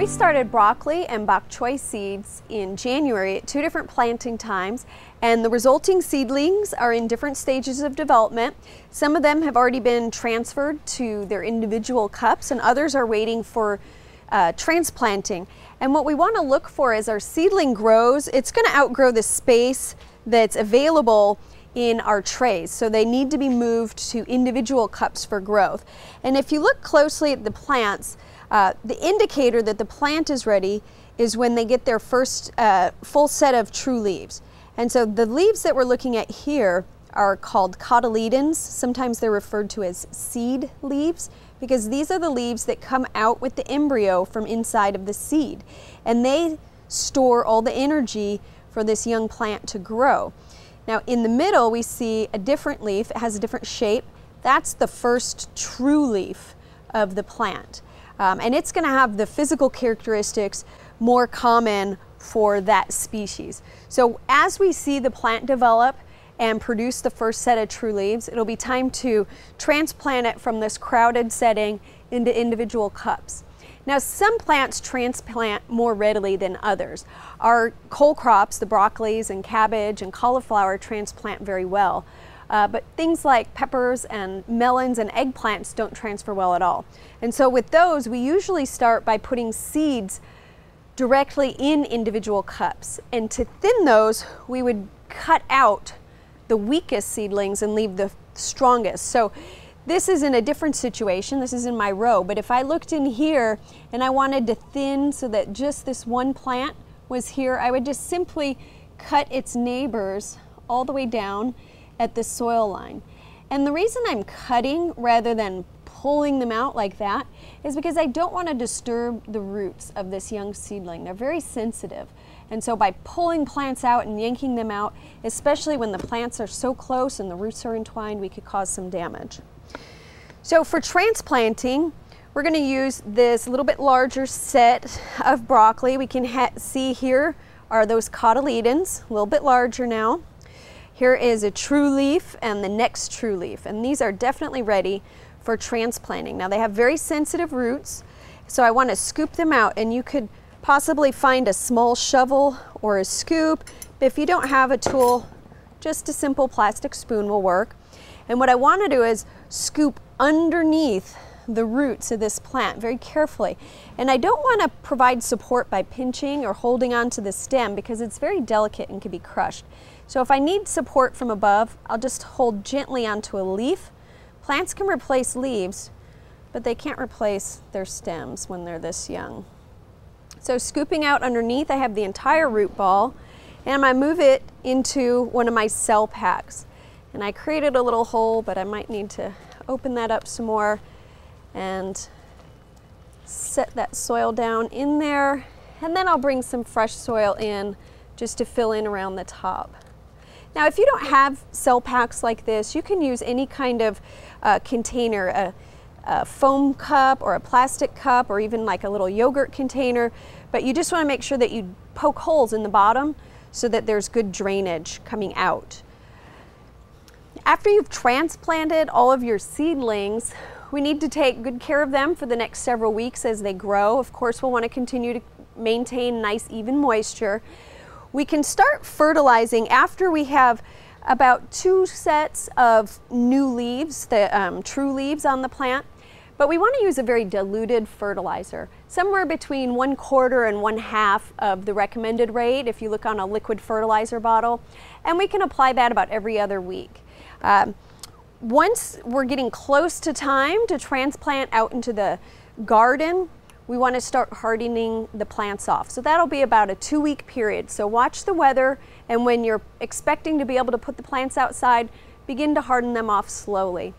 We started broccoli and bok choy seeds in January at 2 different planting times, and the resulting seedlings are in different stages of development. Some of them have already been transferred to their individual cups, and others are waiting for transplanting. And what we want to look for as our seedling grows, it's going to outgrow the space that's available in our trays, so they need to be moved to individual cups for growth. And if you look closely at the plants, the indicator that the plant is ready is when they get their first full set of true leaves. And so the leaves that we're looking at here are called Cotyledons. Sometimes they're referred to as seed leaves, because these are the leaves that come out with the embryo from inside of the seed, and they store all the energy for this young plant to grow. Now in the middle we see a different leaf. It has a different shape. That's the first true leaf of the plant. And it's going to have the physical characteristics more common for that species. So as we see the plant develop and produce the first set of true leaves, it'll be time to transplant it from this crowded setting into individual cups. Now some plants transplant more readily than others. Our cole crops, the broccolis and cabbage and cauliflower, transplant very well. But things like peppers and melons and eggplants don't transfer well at all. And so with those, we usually start by putting seeds directly in individual cups. And to thin those, we would cut out the weakest seedlings and leave the strongest. So this is in a different situation. This is in my row. But if I looked in here and I wanted to thin so that just this one plant was here, I would just simply cut its neighbors all the way down at the soil line. And the reason I'm cutting rather than pulling them out like that is because I don't want to disturb the roots of this young seedling. They're very sensitive. And so by pulling plants out and yanking them out, especially when the plants are so close and the roots are entwined, we could cause some damage. So for transplanting, we're going to use this little bit larger set of broccoli. We can see here are those cotyledons, a little bit larger now. Here is a true leaf and the next true leaf, and these are definitely ready for transplanting. Now they have very sensitive roots, so I want to scoop them out, and you could possibly find a small shovel or a scoop. If you don't have a tool, just a simple plastic spoon will work. And what I want to do is scoop underneath the roots of this plant very carefully. And I don't want to provide support by pinching or holding onto the stem because it's very delicate and can be crushed. So if I need support from above, I'll just hold gently onto a leaf. Plants can replace leaves, but they can't replace their stems when they're this young. So scooping out underneath, I have the entire root ball, and I move it into one of my cell packs. And I created a little hole, but I might need to open that up some more and set that soil down in there. And then I'll bring some fresh soil in just to fill in around the top. Now, if you don't have cell packs like this, you can use any kind of container, a foam cup or a plastic cup or even like a little yogurt container, but you just want to make sure that you poke holes in the bottom so that there's good drainage coming out. After you've transplanted all of your seedlings, we need to take good care of them for the next several weeks as they grow. Of course, we'll want to continue to maintain nice even moisture. We can start fertilizing after we have about 2 sets of new leaves, the true leaves on the plant, but we want to use a very diluted fertilizer, somewhere between 1/4 and 1/2 of the recommended rate if you look on a liquid fertilizer bottle, and we can apply that about every other week. Once we're getting close to time to transplant out into the garden, we want to start hardening the plants off. So that'll be about a 2-week period. So watch the weather, and when you're expecting to be able to put the plants outside, begin to harden them off slowly.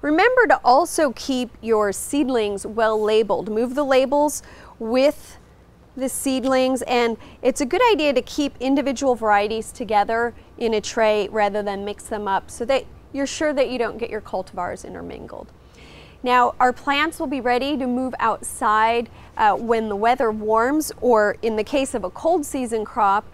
Remember to also keep your seedlings well labeled. Move the labels with the seedlings, and it's a good idea to keep individual varieties together in a tray rather than mix them up so that you're sure that you don't get your cultivars intermingled. Now our plants will be ready to move outside when the weather warms, or in the case of a cold season crop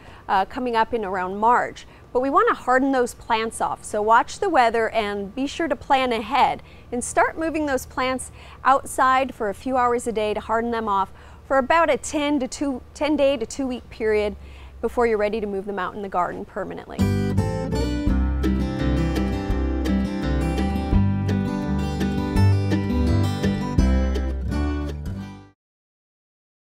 coming up in around March. But we want to harden those plants off. So watch the weather and be sure to plan ahead and start moving those plants outside for a few hours a day to harden them off for about a 10 day to 2 week period before you're ready to move them out in the garden permanently.